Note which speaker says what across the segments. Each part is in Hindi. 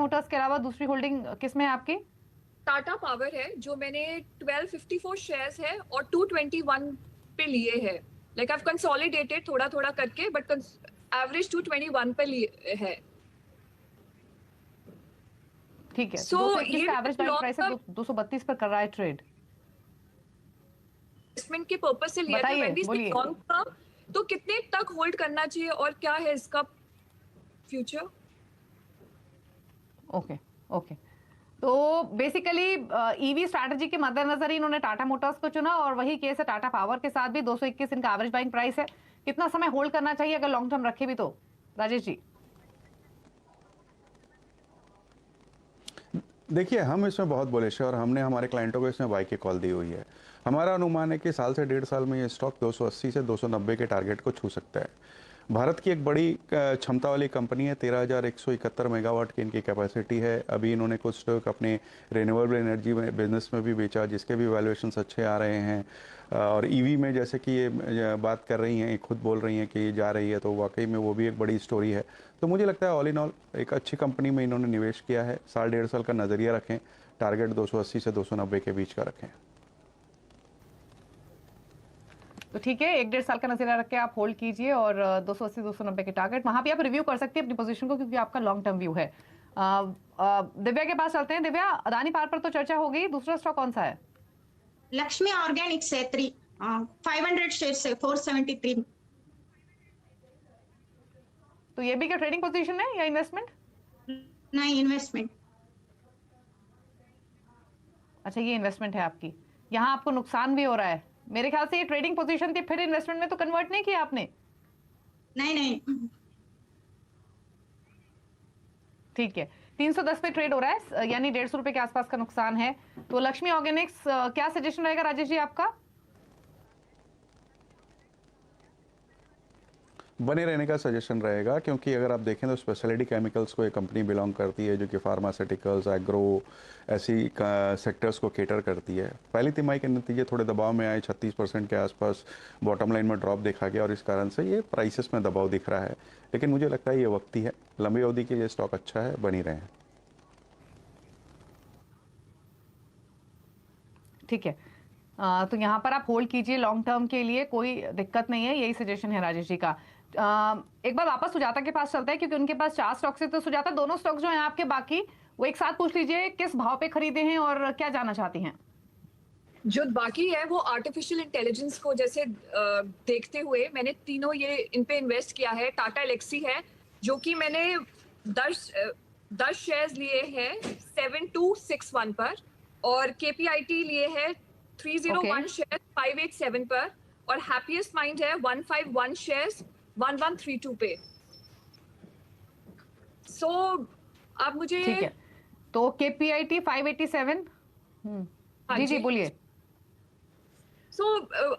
Speaker 1: मोटर्स के अलावा दूसरी होल्डिंग किस में है आपकी?
Speaker 2: टाटा पावर है जो मैंने 1254 शेयर्स है और 221 पे लिए है। लाइक आई हैव कंसोलिडेटेड थोड़ा थोड़ा करके, बट एवरेज 221 पे लिए है।
Speaker 1: ठीक है, तो
Speaker 2: सो
Speaker 1: 221
Speaker 2: ये
Speaker 1: का एवरेज बाइंग
Speaker 2: लॉन्ग
Speaker 1: प्राइस है,
Speaker 2: टर्म
Speaker 1: 232 पर कर रहा है ट्रेड।
Speaker 2: इन्वेस्टमेंट के पर्पज से लिया था।
Speaker 1: बताइए,
Speaker 2: व्हेन वी से
Speaker 1: बोलिए।
Speaker 2: लॉन्ग टर्म, तो कितने तक होल्ड करना चाहिए और क्या है इसका फ्यूचर?
Speaker 1: ओके ओके, तो बेसिकली ईवी स्ट्रैटेजी के मद्देनजर ही इन्होंने टाटा मोटर्स को चुना, और वही केस है टाटा पावर के साथ भी। 221 इनका एवरेज बाइंग प्राइस है। कितना समय होल्ड करना चाहिए अगर लॉन्ग टर्म रखे भी तो, राजेश जी?
Speaker 3: देखिए, हम इसमें बहुत बुलिश है और हमने हमारे क्लाइंटों को इसमें बाई की कॉल दी हुई है। हमारा अनुमान है कि साल से 1.5 साल में ये स्टॉक 280 से 290 के टारगेट को छू सकता है। भारत की एक बड़ी क्षमता वाली कंपनी है, 13,171 मेगावाट की इनकी कैपेसिटी है। अभी इन्होंने कुछ स्टॉक अपने रिन्यूएबल एनर्जी में बिजनेस में भी बेचा, जिसके भी वैल्यूएशंस अच्छे आ रहे हैं। और ईवी में जैसे कि ये बात कर रही हैं, ये खुद बोल रही हैं कि ये जा रही है, तो वाकई में वो भी एक बड़ी स्टोरी है। तो मुझे लगता है ऑल इन ऑल एक अच्छी कंपनी में इन्होंने निवेश किया है। साल 1.5 साल का नज़रिया रखें, टारगेट 280 से 290 के बीच का रखें।
Speaker 1: तो ठीक है, 1-1.5 साल का नजरिया रख के आप होल्ड कीजिए, और 280-290 के टारगेट वहां भी आप रिव्यू कर सकते हैं अपनी पोजीशन को, क्योंकि आपका लॉन्ग टर्म व्यू है। दिव्या के पास चलते हैं। दिव्या, अदानी पावर पर तो चर्चा हो गई, दूसरा स्टॉक कौन सा है?
Speaker 4: लक्ष्मी ऑर्गेनिक्स है 500 शेयर्स है 473।
Speaker 1: तो ये भी क्या ट्रेडिंग पोजीशन है या इन्वेस्टमेंट?
Speaker 4: नहीं, इन्वेस्टमेंट।
Speaker 1: अच्छा, ये इन्वेस्टमेंट है आपकी। यहाँ आपको नुकसान भी हो रहा है। मेरे ख्याल से ये ट्रेडिंग पोजीशन थी, फिर इन्वेस्टमेंट में तो कन्वर्ट नहीं किया आपने?
Speaker 4: नहीं नहीं।
Speaker 1: ठीक है, 310 पे ट्रेड हो रहा है, यानी 150 रुपए के आसपास का नुकसान है। तो लक्ष्मी ऑर्गेनिक्स, क्या सजेशन रहेगा राजेश जी आपका?
Speaker 3: बने रहने का सजेशन रहेगा, क्योंकि अगर आप देखें तो स्पेशलिटी केमिकल्स को एक कंपनी बिलोंग करती है जो कि फार्मास्यूटिकल्स, एग्रो ऐसी सेक्टर्स को केटर करती है। पहली तिमाही के नतीजे थोड़े दबाव में आए, 36% के आसपास बॉटम लाइन में ड्रॉप देखा गया, और इस कारण से ये प्राइसेस में दबाव दिख रहा है। लेकिन मुझे लगता है ये वक्ती है, लंबी अवधि के लिए स्टॉक अच्छा है, बनी रहे।
Speaker 1: ठीक है, तो यहाँ पर आप होल्ड कीजिए लॉन्ग टर्म के लिए, कोई दिक्कत नहीं है, यही सजेशन है राजेश जी का। एक बार वापस सुजाता के पास चलते हैं, क्योंकि उनके पास 4 स्टॉक्स है। तो सुजाता, दोनों स्टॉक्स जो हैं आपके बाकी, वो एक साथ पूछ लीजिए, किस भाव पे खरीदे हैं और क्या जानना चाहती हैं?
Speaker 2: जो बाकी है वो आर्टिफिशियल इंटेलिजेंस को जैसे देखते हुए मैंने तीनों ये इन पे इन्वेस्ट किया है। टाटा एलेक्सी है जो कि मैंने 10 शेयर्स लिए हैं 7261 पर, और केपीआईटी लिए है 301 शेयर्स 587 पर, और हैप्पीएस्ट माइंड है 151 शेयर्स 1132 पे। सो अब मुझे
Speaker 1: ठीक है, तो केपीआईटी 587। जी जी, बोलिए।
Speaker 2: सो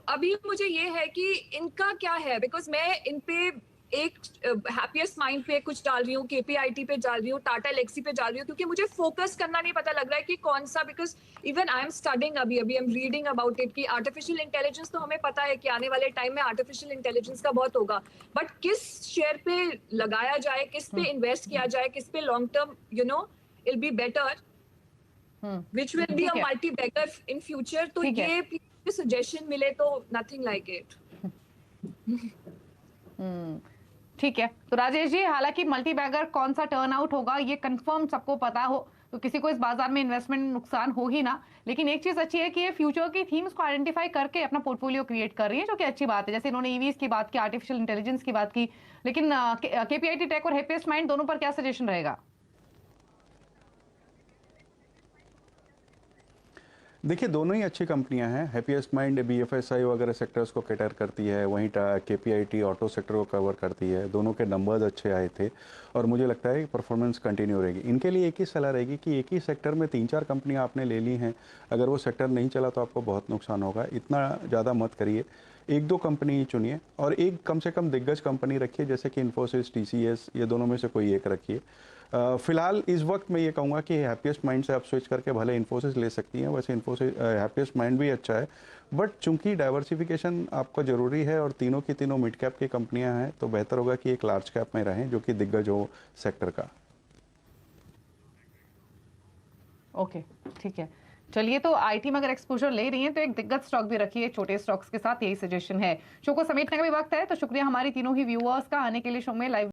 Speaker 2: अभी मुझे ये है कि इनका क्या है, बिकॉज मैं इन पे एक हैप्पीएस्ट माइंड पे कुछ डाल रही हूँ, केपीआईटी पे डाल रही हूँ, टाटा एलेक्सी पे डाल रही हूँ, क्योंकि मुझे फोकस करना नहीं पता लग रहा है कि कौन सा। Because even I am studying, अभी I am reading about it कि आर्टिफिशियल इंटेलिजेंस, तो हमें पता है कि आने वाले टाइम में आर्टिफिशियल इंटेलिजेंस का बहुत होगा, बट किस शेयर पे लगाया जाए, किस पे इन्वेस्ट किया जाए, किस पे long term will be better, which will be a multibagger in future. तो ये सजेशन मिले तो नथिंग लाइक इट।
Speaker 1: ठीक है, तो राजेश जी, हालांकि मल्टी बैगर कौन सा टर्न आउट होगा ये कंफर्म सबको पता हो, तो किसी को इस बाजार में इन्वेस्टमेंट नुकसान हो ही ना। लेकिन एक चीज अच्छी है कि ये फ्यूचर की थीम्स को आइडेंटिफाई करके अपना पोर्टफोलियो क्रिएट कर रही है, जो कि अच्छी बात है। जैसे इन्होंने ईवीज की बात की, आर्टिफिशियल इंटेलिजेंस की बात की। लेकिन केपीआईटी टेक और हैप्पीएस्ट माइंड, दोनों पर क्या सजेशन रहेगा?
Speaker 3: देखिए, दोनों ही अच्छी कंपनियां हैं। हैप्पीएस्ट माइंड बीएफएसआई वगैरह सेक्टर्स को कैटर करती है, वहीं केपीआईटी ऑटो सेक्टर को कवर करती है। दोनों के नंबर्स अच्छे आए थे और मुझे लगता है कि परफॉर्मेंस कंटिन्यू रहेगी। इनके लिए एक ही सलाह रहेगी कि एक ही सेक्टर में 3-4 कंपनियां आपने ले ली हैं, अगर वो सेक्टर नहीं चला तो आपको बहुत नुकसान होगा। इतना ज़्यादा मत करिए, 1-2 कंपनी ही चुनिए और एक कम से कम दिग्गज कंपनी रखिए, जैसे कि इन्फोसिस, टीसीएस, ये दोनों में से कोई एक रखिए। फिलहाल इस वक्त मैं ये कहूँगा कि हैप्पीएस्ट माइंड से आप स्विच करके भले इन्फोसिस ले सकती हैं। वैसे इन्फोसिस हैप्पीएस्ट माइंड भी अच्छा है, बट चूंकि डाइवर्सिफिकेशन आपको ज़रूरी है और तीनों की तीनों मिड कैप की कंपनियां हैं, तो बेहतर होगा कि एक लार्ज कैप में रहें जो कि दिग्गज हो सेक्टर का।
Speaker 1: ओके, ठीक है। चलिए, तो आईटी में अगर एक्सपोजर ले रही हैं तो एक दिग्गज स्टॉक भी रखिए छोटे स्टॉक्स के साथ, यही सजेशन है। शो को समेटने का भी वक्त है, तो शुक्रिया हमारी तीनों ही व्यूअर्स का आने के लिए शो में लाइव